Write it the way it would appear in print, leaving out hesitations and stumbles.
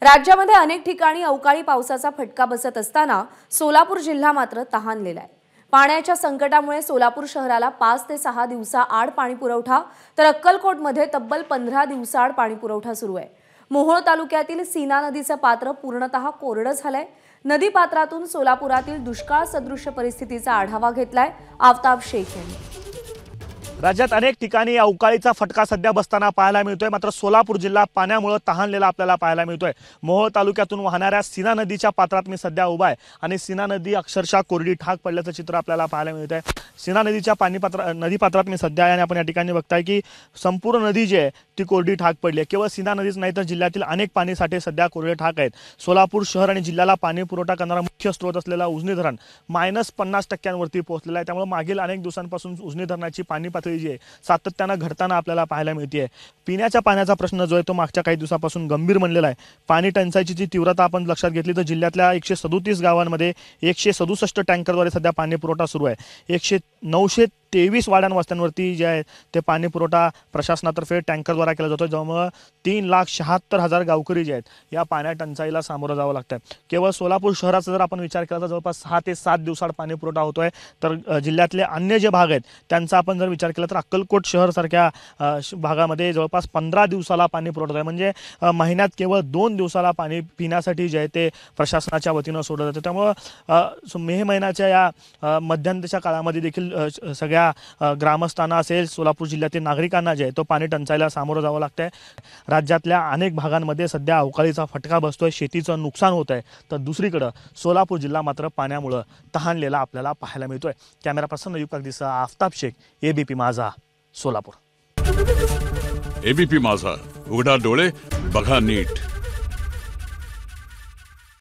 राज्यामध्ये अनेक ठिकाणी अवकाळी पावसाचा फटका बसत असताना सोलापूर जिल्हा मात्र तहानलेला आहे। पाण्याच्या संकटामुळे सोलापूर शहराला 5 ते 6 दिवसाआड पाणी पुरवठा तर अक्कलकोटमध्ये तब्बल 15 दिवसाआड पाणी पुरवठा सुरू आहे। मोहोळ तालुक्यातील सीना नदीचं पात्र पूर्णतः कोरडं झालंय। नदी पात्रातून सोलापुरातील दुष्काळ सदृश परिस्थितीचा आढावा घेतलाय आफताब शेख यांनी। राज्यात अनेक ठिकाणी अवकाळीचा फटका सध्या बसताना पाहायला मिळतोय, मात्र सोलापूर जिल्हा पाण्यामुळे तहानलेला आपल्याला पाहायला मिळतोय। मोहोळ तालुक्यातून वाहणाऱ्या सीना नदीच्या पात्रात मी सध्या उभा आहे आणि सीना नदी अक्षरशः कोरडी ठाक पडल्याचं चित्र आपल्याला पाहायला मिळतंय। सीना नदीच्या नदी पात्रात मी सध्या आहे आणि आपण या ठिकाणी बघताय की संपूर्ण नदी जी आहे ती कोरडी ठाक पडली आहे। केवळ सीना नदीच नाही तर जिल्ह्यातील अनेक पाणीसाठे सध्या कोरडे ठाक आहेत। सोलापूर शहर आणि जिल्ह्याला पाणी पुरवठा करणारा मुख्य स्रोत असलेला उजनी धरण -50% पोहोचलेला आहे। त्यामुळे मागील अनेक दिवसांपासून उजनी धरणाची पाणी पातळी जी आहे सातत्याने घटताना आपल्याला पाहायला मिळते। पिण्याच्या पाण्याचा प्रश्न जो आहे तो मागच्या काही दिवसांपासून गंभीर बनलेला आहे। पाणी टंचाईची जी तीव्रता आपण लक्षात घेतली तर जिल्ह्यातल्या 137 गावांमध्ये 167 टँकरद्वारे सध्या पाणी पुरवठा सुरू आहे। 923 वाड्यां वस्त्यांवरती जे आहे ते पाणी पुरवठा प्रशासनातर्फे टँकरद्वारा केला जातो। ज्यामुळे 3,76,000 गावकरी जे आहेत या पाण्या टंचाईला सामोरं जावं लागतं। केवळ सोलापूर शहराचा जर आपण विचार केला तर जवळपास 6 ते 7 दिवसाआड पाणी पुरवठा होतोय। तर जिल्ह्यातले अन्य जे भाग आहेत त्यांचा आपण जर विचार केला तर अक्कलकोट शहर सारख्या भागामध्ये जवळपास 15 दिवसाला पाणी पुरवठा आहे। म्हणजे महिन्यात केवळ 2 दिवसाला पाणी पिण्यासाठी जे आहे ते प्रशासनाच्या वतीनं सोडलं जातं। त्यामुळे मे महिन्याच्या या मध्यंतरीच्या काळामध्ये देखील सगळ्या ग्रामस्थांना असेल सोलापूर जिल्ह्यातील नागरिकांना जे आहे तो पाणी टंचाईला सामोरं जावं लागतंय। राज्यातल्या अनेक भागांमध्ये सध्या अवकाळीचा फटका बसतोय, शेतीचं नुकसान होत आहे, तर दुसरीकडे सोलापूर जिल्हा मात्र पाण्यामुळे तहानलेला आपल्याला पाहायला मिळतोय। कॅमेरा पर्सन युक्त दिसा आफताब शेख, एबीपी माझा, सोलापूर। एबीपी माझा, उघडा डोळे बघा नीट।